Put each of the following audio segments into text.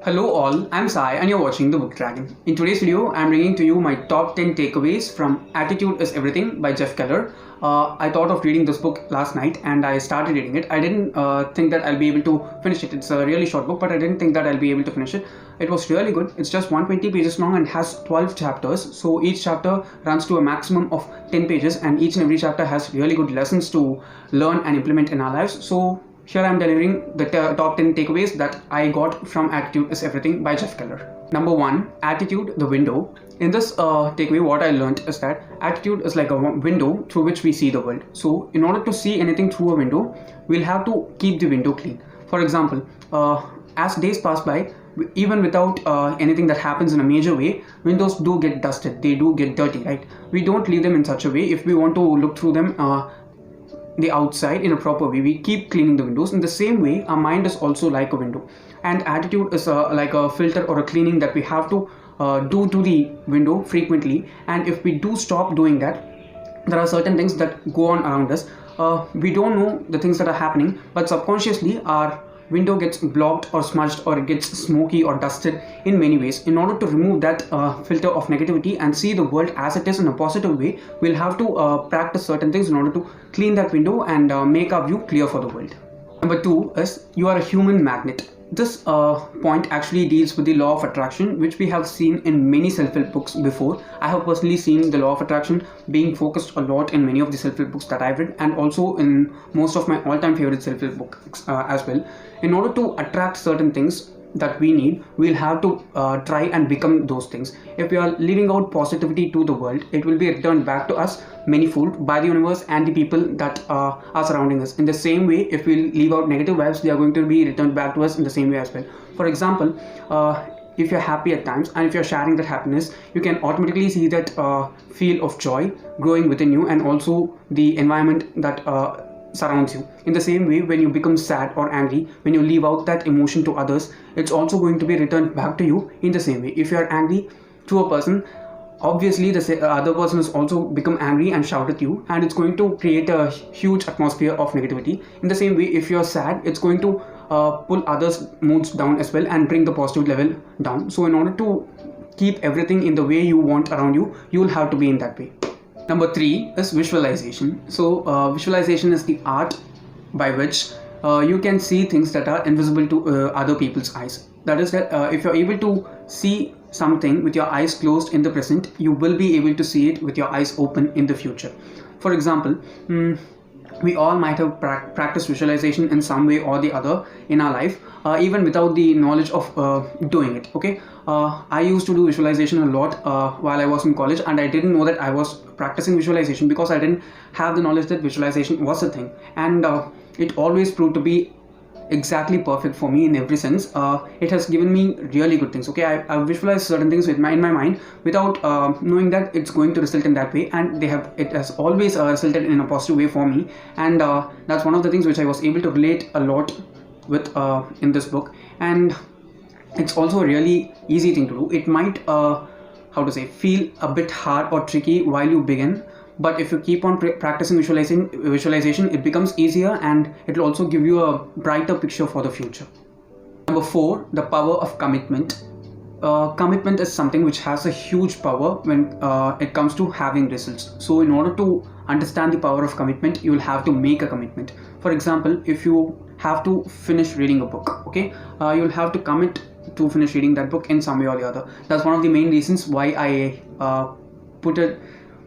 Hello all, I'm Sai and you're watching The Book Dragon. In today's video, I'm bringing to you my top 10 takeaways from Attitude is Everything by Jeff Keller. I thought of reading this book last night and I started reading it. I didn't think that I'll be able to finish it. It's a really short book, but I didn't think that I'll be able to finish it. It was really good. It's just 120 pages long and has 12 chapters. So each chapter runs to a maximum of 10 pages and each and every chapter has really good lessons to learn and implement in our lives. So here I am delivering the top 10 takeaways that I got from Attitude is Everything by Jeff Keller. Number 1, Attitude, the window. In this takeaway, what I learned is that attitude is like a window through which we see the world. So in order to see anything through a window, we'll have to keep the window clean. For example, as days pass by, even without anything that happens in a major way, windows do get dusted, they do get dirty, right? We don't leave them in such a way. If we want to look through them the outside in a proper way, we keep cleaning the windows. In the same way, our mind is also like a window, and attitude is like a filter or a cleaning that we have to do to the window frequently. And if we do stop doing that, there are certain things that go on around us. We don't know the things that are happening, but subconsciously our window gets blocked or smudged, or it gets smoky or dusted in many ways. In order to remove that filter of negativity and see the world as it is in a positive way, we'll have to practice certain things in order to clean that window and make our view clear for the world. Number 2 is you are a human magnet. This point actually deals with the law of attraction, which we have seen in many self-help books before. I have personally seen the law of attraction being focused a lot in many of the self-help books that I've read, and also in most of my all-time favorite self-help books as well. In order to attract certain things that we need, we'll have to try and become those things. If we are leaving out positivity to the world, it will be returned back to us manifold by the universe and the people that are surrounding us. In the same way, if we leave out negative vibes, they are going to be returned back to us in the same way as well. For example, if you're happy at times and if you're sharing that happiness, you can automatically see that feel of joy growing within you, and also the environment that surrounds you. In the same way, when you become sad or angry, when you leave out that emotion to others, it's also going to be returned back to you in the same way. If you are angry to a person, obviously the other person has also become angry and shout at you, and it's going to create a huge atmosphere of negativity. In the same way, if you're sad, it's going to pull others' moods down as well and bring the positive level down. So in order to keep everything in the way you want around you, you will have to be in that way. Number 3 is visualization. So visualization is the art by which you can see things that are invisible to other people's eyes. That is that if you're able to see something with your eyes closed in the present, you will be able to see it with your eyes open in the future. For example, we all might have practiced visualization in some way or the other in our life, even without the knowledge of doing it. Okay, I used to do visualization a lot while I was in college, and I didn't know that I was practicing visualization because I didn't have the knowledge that visualization was a thing. And it always proved to be exactly perfect for me in every sense. It has given me really good things. Okay, I visualized certain things in my mind without knowing that it's going to result in that way, and it has always resulted in a positive way for me. And that's one of the things which I was able to relate a lot with in this book. And it's also a really easy thing to do. It might feel a bit hard or tricky while you begin, but if you keep on practicing visualization, it becomes easier, and it will also give you a brighter picture for the future. Number 4, the power of commitment. Commitment is something which has a huge power when it comes to having results. So in order to understand the power of commitment, you will have to make a commitment. For example, if you have to finish reading a book, okay, you'll have to commit to finish reading that book in some way or the other. That's one of the main reasons why I put a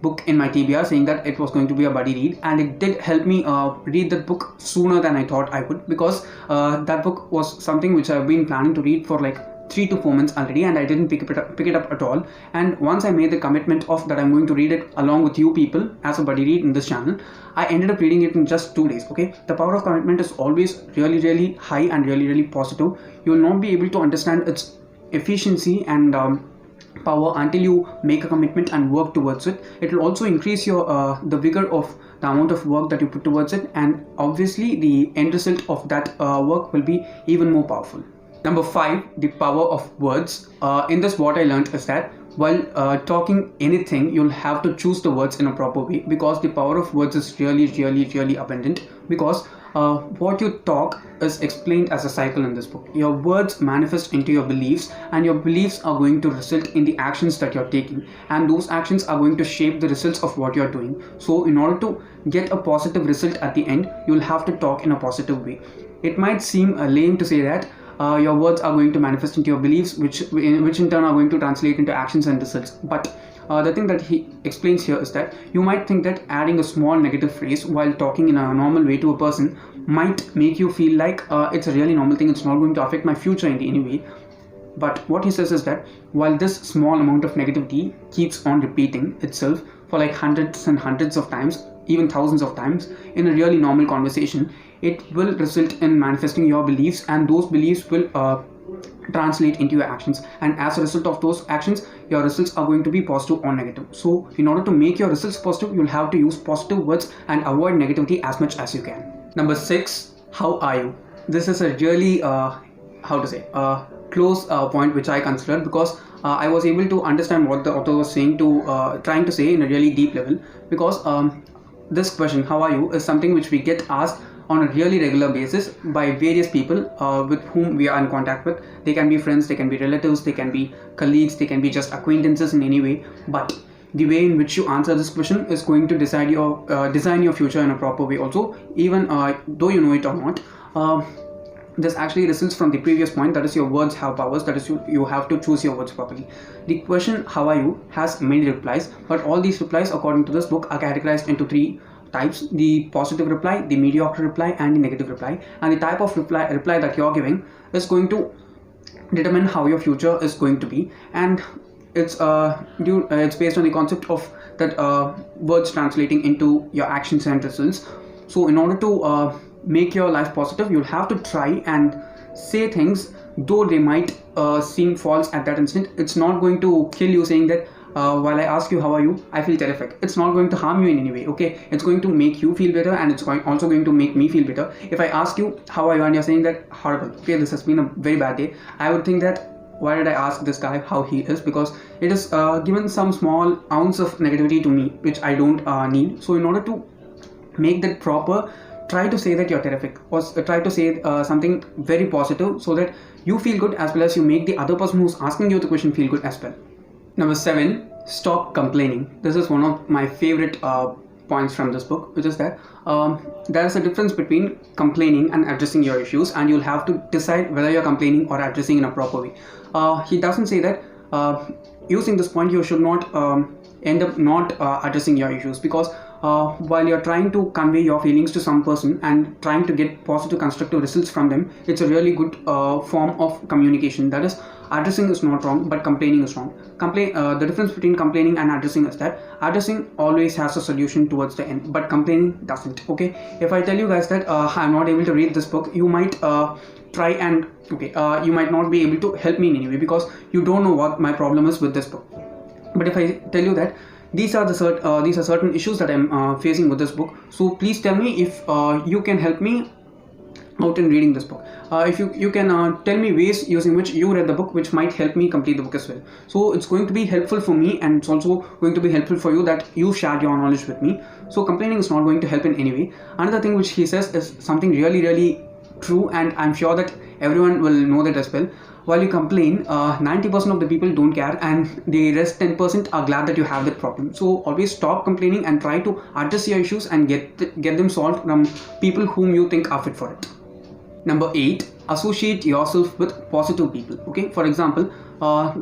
book in my TBR saying that it was going to be a buddy read, and it did help me read that book sooner than I thought I would, because that book was something which I've been planning to read for like 3 to 4 months already, and I didn't pick it up at all. And once I made the commitment of that I'm going to read it along with you people as a buddy read in this channel, I ended up reading it in just 2 days. Okay, the power of commitment is always really high and really positive. You will not be able to understand its efficiency and power until you make a commitment and work towards it. It will also increase your the vigor of the amount of work that you put towards it, and obviously the end result of that work will be even more powerful. Number 5, the power of words. In this, what I learned is that while talking anything, you'll have to choose the words in a proper way, because the power of words is really abundant. Because What you talk is explained as a cycle in this book. Your words manifest into your beliefs, and your beliefs are going to result in the actions that you're taking, and those actions are going to shape the results of what you're doing. So in order to get a positive result at the end, you'll have to talk in a positive way. It might seem lame to say that your words are going to manifest into your beliefs, which in turn are going to translate into actions and results. But the thing that he explains here is that you might think that adding a small negative phrase while talking in a normal way to a person might make you feel like it's a really normal thing, it's not going to affect my future in any way. But what he says is that while this small amount of negativity keeps on repeating itself for like hundreds and hundreds of times, even thousands of times in a really normal conversation, it will result in manifesting your beliefs, and those beliefs will translate into your actions, and as a result of those actions, your results are going to be positive or negative. So in order to make your results positive, you'll have to use positive words and avoid negativity as much as you can. Number 6, how are you? This is a really close point which I considered, because I was able to understand what the author was saying to trying to say in a really deep level. Because this question, how are you, is something which we get asked on a really regular basis by various people with whom we are in contact with. They can be friends, they can be relatives, they can be colleagues, they can be just acquaintances in any way. But the way in which you answer this question is going to decide your design your future in a proper way also, even though you know it or not. This actually results from the previous point, that is, your words have powers, that is, you have to choose your words properly. The question how are you has many replies, but all these replies according to this book are categorized into 3 types: the positive reply, the mediocre reply, and the negative reply. And the type of reply that you're giving is going to determine how your future is going to be, and it's based on the concept of that words translating into your actions and results. So in order to make your life positive, you'll have to try and say things, though they might seem false at that instant. It's not going to kill you saying that while I ask you how are you, I feel terrific. It's not going to harm you in any way, okay? It's going to make you feel better, and it's also going to make me feel better. If I ask you how are you and you're saying that horrible, okay, this has been a very bad day, I would think that why did I ask this guy how he is, because it is given some small ounce of negativity to me which I don't need. So in order to make that proper, try to say that you're terrific, or try to say something very positive, so that you feel good as well as you make the other person who's asking you the question feel good as well. Number 7, stop complaining. This is one of my favorite points from this book, which is that there is a difference between complaining and addressing your issues, and you'll have to decide whether you're complaining or addressing in a proper way. He doesn't say that using this point you should not end up not addressing your issues, because while you're trying to convey your feelings to some person and trying to get positive constructive results from them, it's a really good form of communication. That is, addressing is not wrong, but complaining is wrong. The difference between complaining and addressing is that addressing always has a solution towards the end, but complaining doesn't. Okay, if I tell you guys that I'm not able to read this book, you might try and you might not be able to help me in any way, because you don't know what my problem is with this book. But if I tell you that these are certain issues that I'm facing with this book, so please tell me if you can help me out in reading this book. If you can tell me ways using which you read the book which might help me complete the book as well. So it's going to be helpful for me, and it's also going to be helpful for you that you shared your knowledge with me. So complaining is not going to help in any way. Another thing which he says is something really true, and I'm sure that everyone will know that as well. While you complain, 90% of the people don't care, and the rest 10% are glad that you have that problem. So always stop complaining and try to address your issues and get them solved from people whom you think are fit for it. Number 8, associate yourself with positive people. Okay, for example,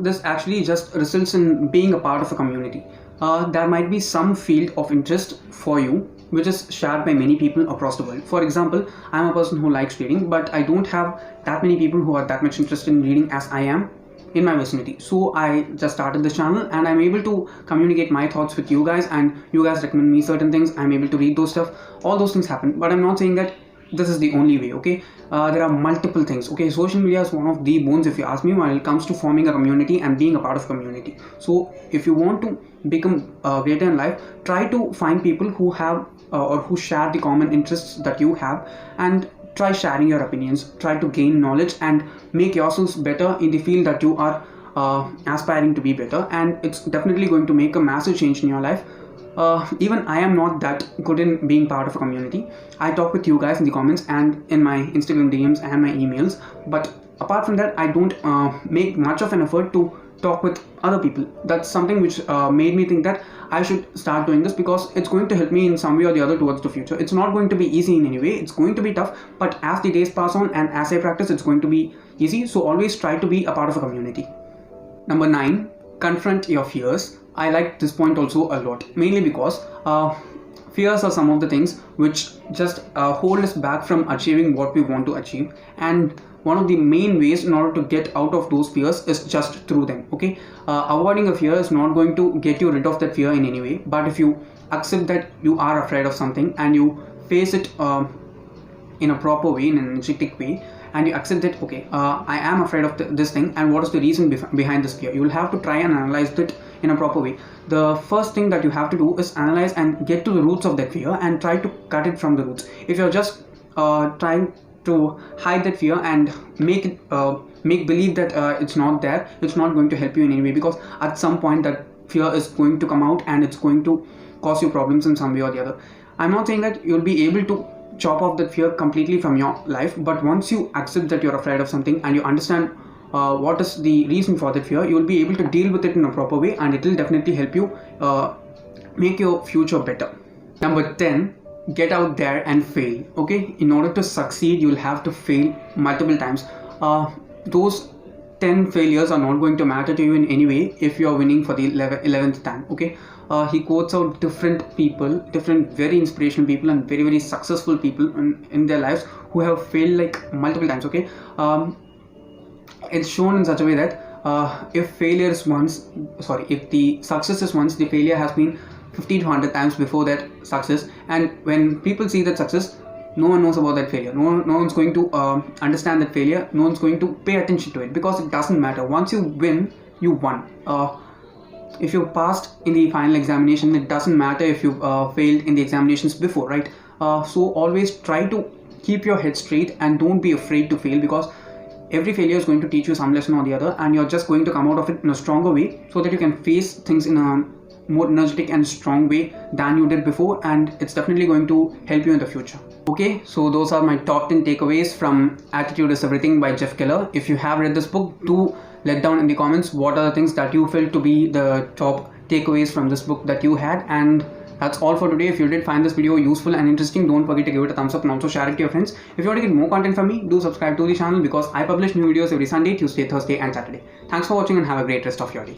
this actually just results in being a part of a community. There might be some field of interest for you which is shared by many people across the world. For example, I'm a person who likes reading, but I don't have that many people who are that much interested in reading as I am in my vicinity. So I just started this channel, and I'm able to communicate my thoughts with you guys, and you guys recommend me certain things. I'm able to read those stuff. All those things happen, but I'm not saying that this is the only way. Okay, there are multiple things. Okay, social media is one of the bones, if you ask me, when it comes to forming a community and being a part of community. So if you want to become greater in life, try to find people who have or who share the common interests that you have, and try sharing your opinions. Try to gain knowledge and make yourselves better in the field that you are aspiring to be better, and it's definitely going to make a massive change in your life. even I am not that good in being part of a community. I talk with you guys in the comments and in my Instagram DMs and my emails, but apart from that, I don't make much of an effort to talk with other people. That's something which made me think that I should start doing this, because it's going to help me in some way or the other towards the future. It's not going to be easy in any way, it's going to be tough, but as the days pass on and as I practice, it's going to be easy. So always try to be a part of a community. Number 9, confront your fears. I like this point also a lot, mainly because fears are some of the things which just hold us back from achieving what we want to achieve, and one of the main ways in order to get out of those fears is just through them. Okay, avoiding a fear is not going to get you rid of that fear in any way, but if you accept that you are afraid of something and you face it in a proper way, in an energetic way, and you accept that, okay, I am afraid of this thing, and what is the reason behind this fear. You will have to try and analyze it in a proper way. The first thing that you have to do is analyze and get to the roots of that fear and try to cut it from the roots. If you're just trying to hide that fear and make believe that it's not there, it's not going to help you in any way, because at some point that fear is going to come out and it's going to cause you problems in some way or the other. I'm not saying that you'll be able to chop off that fear completely from your life, but once you accept that you're afraid of something and you understand what is the reason for that fear, you will be able to deal with it in a proper way, and it will definitely help you make your future better. Number 10, get out there and fail. Okay, in order to succeed, you will have to fail multiple times. Those 10 failures are not going to matter to you in any way if you are winning for the 11th time. Okay, he quotes out different people, different very inspirational people and very, very successful people in their lives who have failed like multiple times. Okay, it's shown in such a way that if the success is once, the failure has been 50 to 100 times before that success. And when people see that success, no one knows about that failure. No one's going to understand that failure. No one's going to pay attention to it, because it doesn't matter. Once you win, you won. If you passed in the final examination, it doesn't matter if you failed in the examinations before, right? So always try to keep your head straight and don't be afraid to fail, because every failure is going to teach you some lesson or the other, and you're just going to come out of it in a stronger way, so that you can face things in a more energetic and strong way than you did before, and it's definitely going to help you in the future. Okay, so those are my top 10 takeaways from Attitude is Everything by Jeff Keller. If you have read this book, do let down in the comments what are the things that you felt to be the top takeaways from this book that you had. And that's all for today. If you did find this video useful and interesting, don't forget to give it a thumbs up and also share it to your friends. If you want to get more content from me, do subscribe to the channel, because I publish new videos every Sunday, Tuesday, Thursday and Saturday. Thanks for watching and have a great rest of your day.